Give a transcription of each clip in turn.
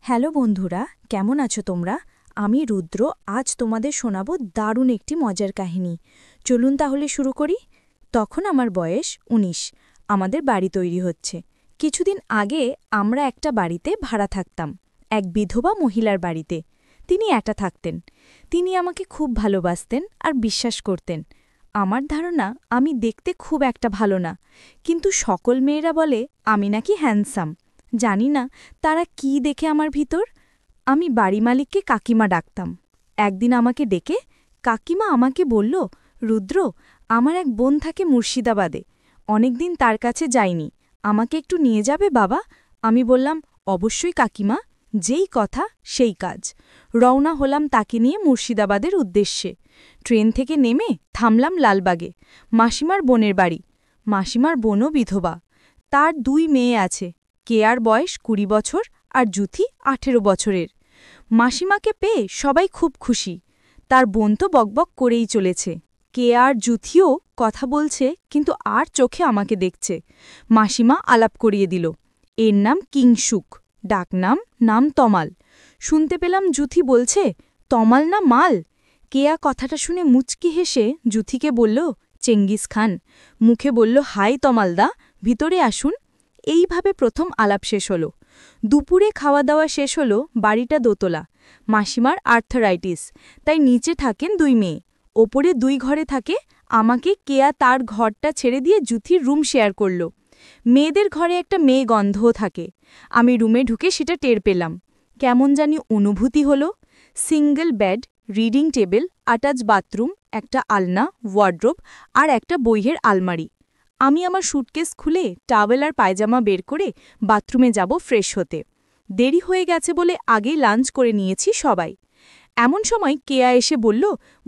Hello বন্ধুরা, কেমন আছো তোমরা? আমি রুদ্র। আজ তোমাদের শোনাবো দারুণ একটি মজার কাহিনী। চলুন তাহলে শুরু করি। তখন আমার বয়স ১৯। আমাদের বাড়ি তৈরি হচ্ছে। কিছুদিন আগে আমরা একটা বাড়িতে ভাড়া থাকতাম, এক বিধবা মহিলার বাড়িতে। তিনি একা থাকতেন। তিনি আমাকে খুব ভালোবাসতেন আর বিশ্বাস করতেন। আমার ধারণা আমি দেখতে খুব একটা ভালো না, কিন্তু সকল মেয়েরা বলে আমি নাকি হ্যান্ডসাম। জানি না তারা কি দেখে আমার ভিতর। আমি বাড়ি মালিককে কাকিমা ডাকতাম। একদিন আমাকে ডেকে কাকিমা আমাকে বলল, রুদ্র, আমার এক বোন থাকে মুর্শিদাবাদে। অনেকদিন তার কাছে যাইনি, আমাকে একটু নিয়ে যাবে বাবা? আমি বললাম, অবশ্যই কাকিমা, যেই কথা সেই কাজ। রওনা হলাম তাকে নিয়ে মুর্শিদাবাদের উদ্দেশ্যে। ট্রেন থেকে নেমে থামলাম লালবাগে, মাসিমার বোনের বাড়ি। মাসিমার বোনও বিধবা। তার ২ মেয়ে আছে। কেয়ার বয়স ২০ বছর আর জুথি ১৮ বছরের। মাসিমাকে পেয়ে সবাই খুব খুশি। তার বোন তো বকবক করেই চলেছে। কেয়ার জুথিও কথা বলছে, কিন্তু আর চোখে আমাকে দেখছে। মাসিমা আলাপ করিয়ে দিল। এর নাম কিংসুক, নাম তমাল। শুনতে পেলাম জুথি বলছে, তমাল না মাল। কেয়া কথাটা শুনে মুচকি হেসে জুথিকে বলল, চেঙ্গিস খান। মুখে বলল, হাই তমালদা, ভিতরে আসুন। এইভাবে প্রথম আলাপ শেষ হল। দুপুরে খাওয়া দাওয়া শেষ হল। বাড়িটা দোতলা। মাসিমার আর্থারাইটিস, তাই নিচে থাকেন ২ মেয়ে। ওপরে ২ ঘরে থাকে। আমাকে কেয়া তার ঘরটা ছেড়ে দিয়ে জুথির রুম শেয়ার করল। মেয়েদের ঘরে একটা মেয়ে গন্ধও থাকে। আমি রুমে ঢুকে সেটা টের পেলাম। কেমন জানি অনুভূতি হলো। Single bed, reading table, attach bathroom, একটা আলনা, ওয়ার্ড্রোব আর একটা বইয়ের আলমারি। আমি আমার স্যুটকেস খুলে টাওয়েল আর পায়জামা বের করে বাথরুমে যাব ফ্রেশ হতে। দেরি হয়ে গেছে বলে আগেই লাঞ্চ করে নিয়েছি সবাই। এমন সময় কেয়া এসে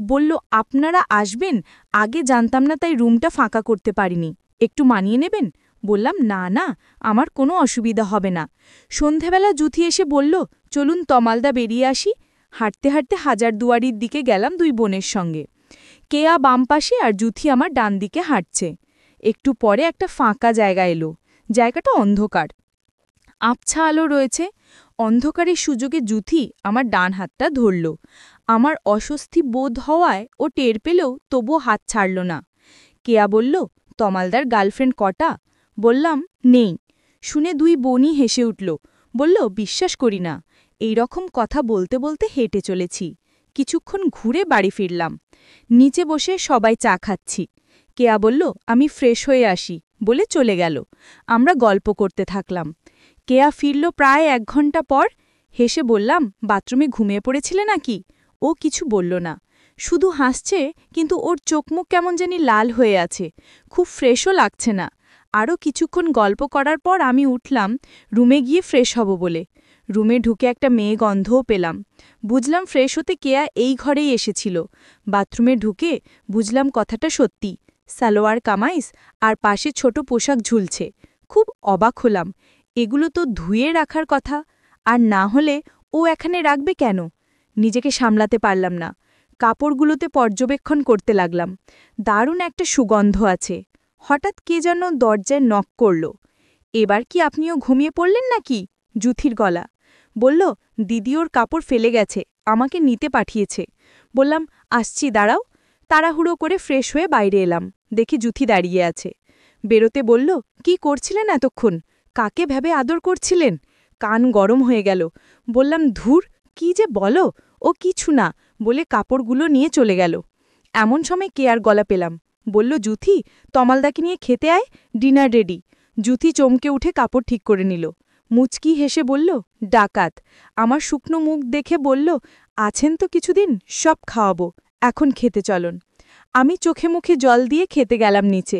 বলল, আপনারা আসবেন, আগে জানতাম না তাই রুমটা ফাঁকা করতে পারিনি, একটু মানিয়ে নেবেন? বললাম, না না, আমার কোনো অসুবিধা হবে না। সন্ধেবেলা জুথি এসে বলল, চলুন তমালদা বেরিয়ে আসি। হাঁটতে হাঁটতে হাজারদুয়ারির দিকে গেলাম ২ বোনের সঙ্গে। কেয়া বাম পাশে আর জুথি আমার ডান দিকে হাঁটছে। একটু পরে একটা ফাঁকা জায়গা এলো। জায়গাটা অন্ধকার, আবছা আলো রয়েছে। অন্ধকারের সুযোগে জুথি আমার ডান হাতটা ধরল। আমার অস্বস্তি বোধ হওয়ায় ও টের পেলেও তবুও হাত ছাড়ল না। কেয়া বলল, তমালদার গার্লফ্রেন্ড কটা? বললাম, নেই। শুনে ২ বোনই হেসে উঠল। বলল, বিশ্বাস করি না। এই রকম কথা বলতে বলতে হেঁটে চলেছি। কিছুক্ষণ ঘুরে বাড়ি ফিরলাম। নিচে বসে সবাই চা খাচ্ছি। কেয়া বলল, আমি ফ্রেশ হয়ে আসি, বলে চলে গেল। আমরা গল্প করতে থাকলাম। কেয়া ফিরল প্রায় ১ ঘন্টা পর। হেসে বললাম, বাথরুমে ঘুমিয়ে পড়েছিলে নাকি? ও কিছু বলল না, শুধু হাসছে, কিন্তু ওর চোখমুখ কেমন জানি লাল হয়ে আছে। খুব ফ্রেশও লাগছে না। আরও কিছুক্ষণ গল্প করার পর আমি উঠলাম রুমে গিয়ে ফ্রেশ হব বলে। রুমে ঢুকে একটা মেয়ে গন্ধও পেলাম। বুঝলাম ফ্রেশ হতে কেয়া এই ঘরেই এসেছিল। বাথরুমে ঢুকে বুঝলাম কথাটা সত্যি। সালোয়ার কামাইজ আর পাশে ছোট পোশাক ঝুলছে। খুব অবাক হলাম। এগুলো তো ধুয়ে রাখার কথা, আর না হলে ও এখানে রাখবে কেন? নিজেকে সামলাতে পারলাম না। কাপড়গুলোতে পর্যবেক্ষণ করতে লাগলাম। দারুণ একটা সুগন্ধ আছে। হঠাৎ কে যেন দরজায় নক করল। এবার কি আপনিও ঘুমিয়ে পড়লেন নাকি? জুথির গলা। বলল, দিদি ওর কাপড় ফেলে গেছে, আমাকে নিতে পাঠিয়েছে। বললাম, আসছি, দাঁড়াও। তাড়াহুড়ো করে ফ্রেশ হয়ে বাইরে এলাম। দেখি জুথি দাঁড়িয়ে আছে। বেরোতে বলল, কি করছিলেন এতক্ষণ? কাকে ভেবে আদর করছিলেন? কান গরম হয়ে গেল। বললাম, ধুর, কি যে বলো, ও কিছু না, বলে কাপড়গুলো নিয়ে চলে গেল। এমন সময় কেয়ার গলা পেলাম। বলল, জুথি, তমালদাকে নিয়ে খেতে আয়, ডিনার রেডি। জুথি চমকে উঠে কাপড় ঠিক করে নিল। মুচকি হেসে বলল, ডাকাত। আমার শুকনো মুখ দেখে বলল, আছেন তো কিছুদিন, সব খাওয়াবো, এখন খেতে চলন। আমি চোখে মুখে জল দিয়ে খেতে গেলাম নিচে।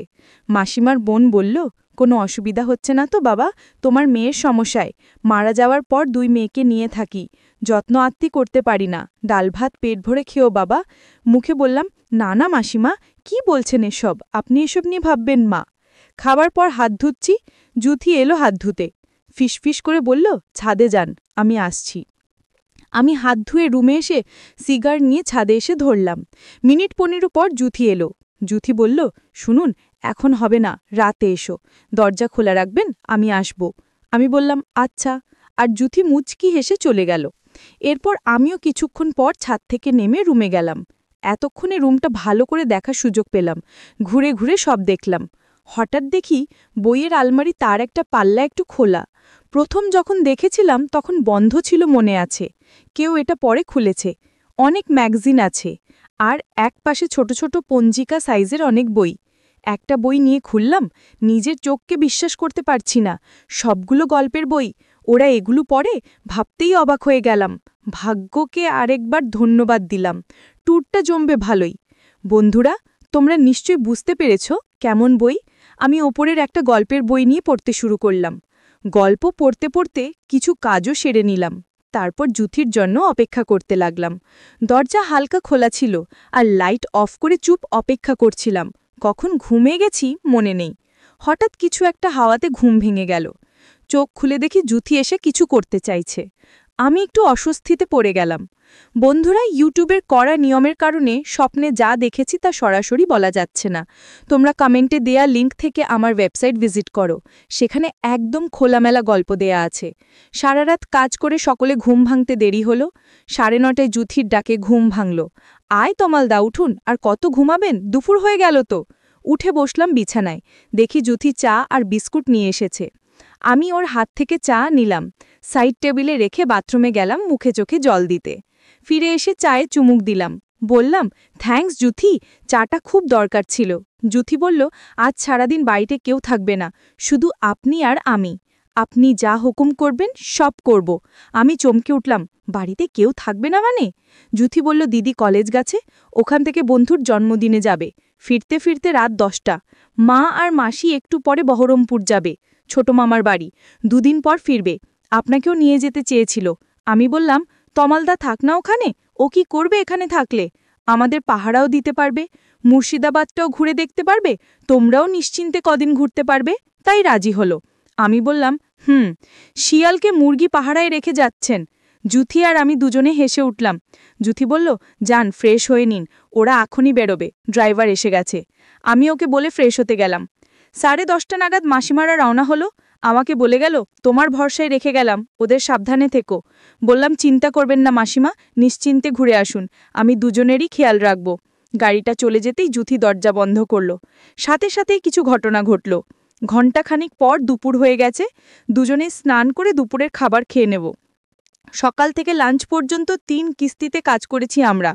মাসিমার বোন বলল, কোনো অসুবিধা হচ্ছে না তো বাবা? তোমার মেয়ের সমস্যায় মারা যাওয়ার পর ২ মেয়েকে নিয়ে থাকি, যত্ন আত্তি করতে পারি না। ডাল ভাত পেট ভরে খেও বাবা। মুখে বললাম, না না মাসিমা, কি বলছেন এসব? আপনি এসব নিয়ে ভাববেন মা। খাবার পর হাত ধুচ্ছি। জুথি এলো হাত ধুতে। ফিসফিস করে বলল, ছাদে যান, আমি আসছি। আমি হাত ধুয়ে রুমে এসে সিগার নিয়ে ছাদে এসে ধরলাম। মিনিট ১৫ পর জুথি এলো। জুথি বলল, শুনুন, এখন হবে না, রাতে এসো, দরজা খোলা রাখবেন, আমি আসব। আমি বললাম, আচ্ছা। আর জুথি মুচকি হেসে চলে গেল। এরপর আমিও কিছুক্ষণ পর ছাদ থেকে নেমে রুমে গেলাম। এতক্ষণে রুমটা ভালো করে দেখার সুযোগ পেলাম। ঘুরে ঘুরে সব দেখলাম। হঠাৎ দেখি বইয়ের আলমারি তার একটা পাল্লা একটু খোলা। প্রথম যখন দেখেছিলাম তখন বন্ধ ছিল মনে আছে। কেউ এটা পরে খুলেছে। অনেক ম্যাগাজিন আছে, আর এক পাশে ছোট ছোট পঞ্জিকা সাইজের অনেক বই। একটা বই নিয়ে খুললাম, নিজের চোখকে বিশ্বাস করতে পারছি না। সবগুলো গল্পের বই। ওরা এগুলো পড়ে, ভাবতেই অবাক হয়ে গেলাম। ভাগ্যকে আরেকবার ধন্যবাদ দিলাম। ট্যুরটা জমবে ভালোই। বন্ধুরা, তোমরা নিশ্চয়ই বুঝতে পেরেছ কেমন বই। আমি ওপরের একটা গল্পের বই নিয়ে পড়তে শুরু করলাম। গল্প পড়তে পড়তে কিছু কাজও সেরে নিলাম। তারপর জুথির জন্য অপেক্ষা করতে লাগলাম। দরজা হালকা খোলা ছিল, আর লাইট অফ করে চুপ অপেক্ষা করছিলাম। কখন ঘুমে গেছি মনে নেই। হঠাৎ কিছু একটা হাওয়াতে ঘুম ভেঙে গেল। চোখ খুলে দেখি জুথি এসে কিছু করতে চাইছে। আমি একটু অস্বস্তিতে পড়ে গেলাম। বন্ধুরা, ইউটিউবের কড়া নিয়মের কারণে স্বপ্নে যা দেখেছি তা সরাসরি বলা যাচ্ছে না। তোমরা কমেন্টে দেয়া লিঙ্ক থেকে আমার ওয়েবসাইট ভিজিট করো। সেখানে একদম খোলামেলা গল্প দেয়া আছে। সারা রাত কাজ করে সকলে ঘুম ভাঙতে দেরি হলো। 9:30টায় জুথির ডাকে ঘুম ভাঙল। আয় তমালদা, উঠুন, আর কত ঘুমাবেন, দুপুর হয়ে গেল তো। উঠে বসলাম বিছানায়। দেখি জুথি চা আর বিস্কুট নিয়ে এসেছে। আমি ওর হাত থেকে চা নিলাম, সাইড টেবিলে রেখে বাথরুমে গেলাম মুখে চোখে জল দিতে। ফিরে এসে চায়ে চুমুক দিলাম। বললাম, থ্যাঙ্কস জুথি, চাটা খুব দরকার ছিল। জুথি বলল, আজ সারাদিন বাড়িতে কেউ থাকবে না, শুধু আপনি আর আমি। আপনি যা হুকুম করবেন সব করব। আমি চমকে উঠলাম, বাড়িতে কেউ থাকবে না মানে? জুথি বলল, দিদি কলেজ গেছে, ওখান থেকে বন্ধুর জন্মদিনে যাবে। ফিরতে ফিরতে রাত 10টা। মা আর মাসি একটু পরে বহরমপুর যাবে, ছোট মামার বাড়ি। 2 দিন পর ফিরবে। আপনাকেও নিয়ে যেতে চেয়েছিল। আমি বললাম, তমালদা থাক না ওখানে, ও কি করবে এখানে থাকলে? আমাদের পাহারাও দিতে পারবে, মুর্শিদাবাদটাও ঘুরে দেখতে পারবে, তোমরাও নিশ্চিন্তে কদিন ঘুরতে পারবে। তাই রাজি হলো। আমি বললাম, শিয়ালকে মুরগি পাহারায় রেখে যাচ্ছেন? জুথি আর আমি দুজনে হেসে উঠলাম। জুথি বলল, যান ফ্রেশ হয়ে নিন, ওরা এখনই বেরোবে, ড্রাইভার এসে গেছে। আমি ওকে বলে ফ্রেশ হতে গেলাম। 10:30 নাগাদ মাসিমারা রওনা হলো। আমাকে বলে গেল, তোমার ভরসায় রেখে গেলাম, ওদের সাবধানে থেকো। বললাম, চিন্তা করবেন না মাসিমা, নিশ্চিন্তে ঘুরে আসুন, আমি দুজনেরই খেয়াল রাখব। গাড়িটা চলে যেতেই জুথি দরজা বন্ধ করল। সাথে সাথেই কিছু ঘটনা ঘটল। ঘণ্টাখানিক পর দুপুর হয়ে গেছে। দুজনে স্নান করে দুপুরের খাবার খেয়ে নেব। সকাল থেকে লাঞ্চ পর্যন্ত 3 কিস্তিতে কাজ করেছি আমরা।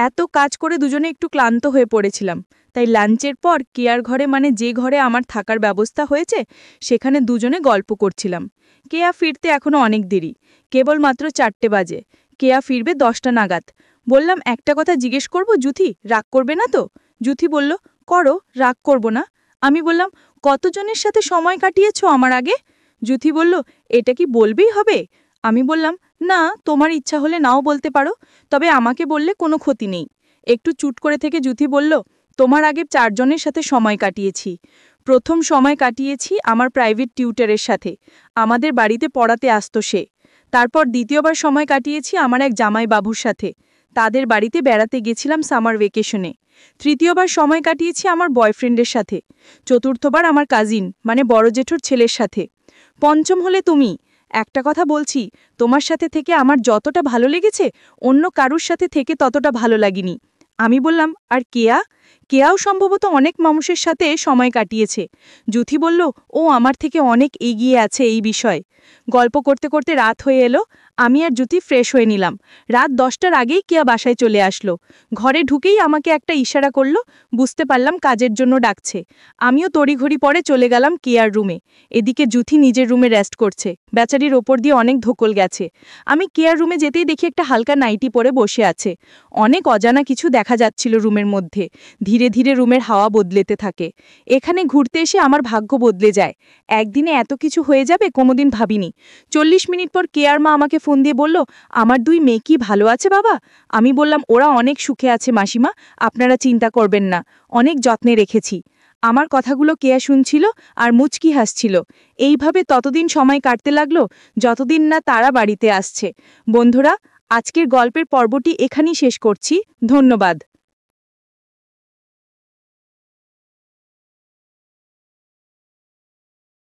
এত কাজ করে দুজনে একটু ক্লান্ত হয়ে পড়েছিলাম। তাই লাঞ্চের পর কেয়ার ঘরে, মানে যে ঘরে আমার থাকার ব্যবস্থা হয়েছে, সেখানে দুজনে গল্প করছিলাম। কেয়া ফিরতে এখনো অনেক দেরি, কেবলমাত্র 4টে বাজে। কেয়া ফিরবে 10টা নাগাদ। বললাম, একটা কথা জিজ্ঞেস করব জুথি, রাগ করবে না তো? জুথি বলল, করো, রাগ করব না। আমি বললাম, কতজনের সাথে সময় কাটিয়েছ আমার আগে? জুথি বলল, এটা কি বলবেই হবে? আমি বললাম, না, তোমার ইচ্ছা হলে নাও বলতে পারো, তবে আমাকে বললে কোনো ক্ষতি নেই। একটু চুট করে থেকে জুথি বলল, তোমার আগে 4 জনের সাথে সময় কাটিয়েছি। প্রথম সময় কাটিয়েছি আমার প্রাইভেট টিউটরের সাথে, আমাদের বাড়িতে পড়াতে আসতো সে। তারপর দ্বিতীয়বার সময় কাটিয়েছি আমার এক জামাই বাবুর সাথে, তাদের বাড়িতে বেড়াতে গেছিলাম সামার ভেকেশনে। তৃতীয়বার সময় কাটিয়েছি আমার বয়ফ্রেন্ডের সাথে। চতুর্থবার আমার কাজিন, মানে বড় জেঠুর ছেলের সাথে। পঞ্চম হলে তুমি। একটা কথা বলছি, তোমার সাথে থেকে আমার যতটা ভালো লেগেছে, অন্য কারুর সাথে থেকে ততটা ভালো লাগেনি। আমি বললাম, আর কেয়া? কেয়াও সম্ভবত অনেক মানুষের সাথে সময় কাটিয়েছে। জুথি বলল, ও আমার থেকে অনেক এগিয়ে আছে এই বিষয়ে। গল্প করতে করতে রাত হয়ে এলো। আমি আর জুথি ফ্রেশ হয়ে নিলাম। রাত 10টার আগেই কেয়া বাসায় চলে আসলো। ঘরে ঢুকেই আমাকে একটা ইশারা করলো, বুঝতে পারলাম কাজের জন্য ডাকছে। আমিও তড়িঘড়ি পরে চলে গেলাম কেয়ার রুমে। এদিকে জুথি নিজের রুমে রেস্ট করছে, বেচারির ওপর দিয়ে অনেক ধকল গেছে। আমি কেয়ার রুমে যেতেই দেখি একটা হালকা নাইটি পরে বসে আছে। অনেক অজানা কিছু দেখা যাচ্ছিল রুমের মধ্যে। ধীরে ধীরে রুমের হাওয়া বদলেতে থাকে। এখানে ঘুরতে এসে আমার ভাগ্য বদলে যায়। একদিনে এত কিছু হয়ে যাবে কোনোদিন ভাবিনি। 40 মিনিট পর কেয়ার মা আমাকে ফোন দিয়ে বলল, আমার 2 মেয়ে কি ভালো আছে বাবা? আমি বললাম, ওরা অনেক সুখে আছে মাসিমা, আপনারা চিন্তা করবেন না, অনেক যত্নে রেখেছি। আমার কথাগুলো কেয়া শুনছিল আর মুচকি হাসছিল। এইভাবে ততদিন সময় কাটতে লাগলো যতদিন না তারা বাড়িতে আসছে। বন্ধুরা, আজকের গল্পের পর্বটি এখানেই শেষ করছি। ধন্যবাদ।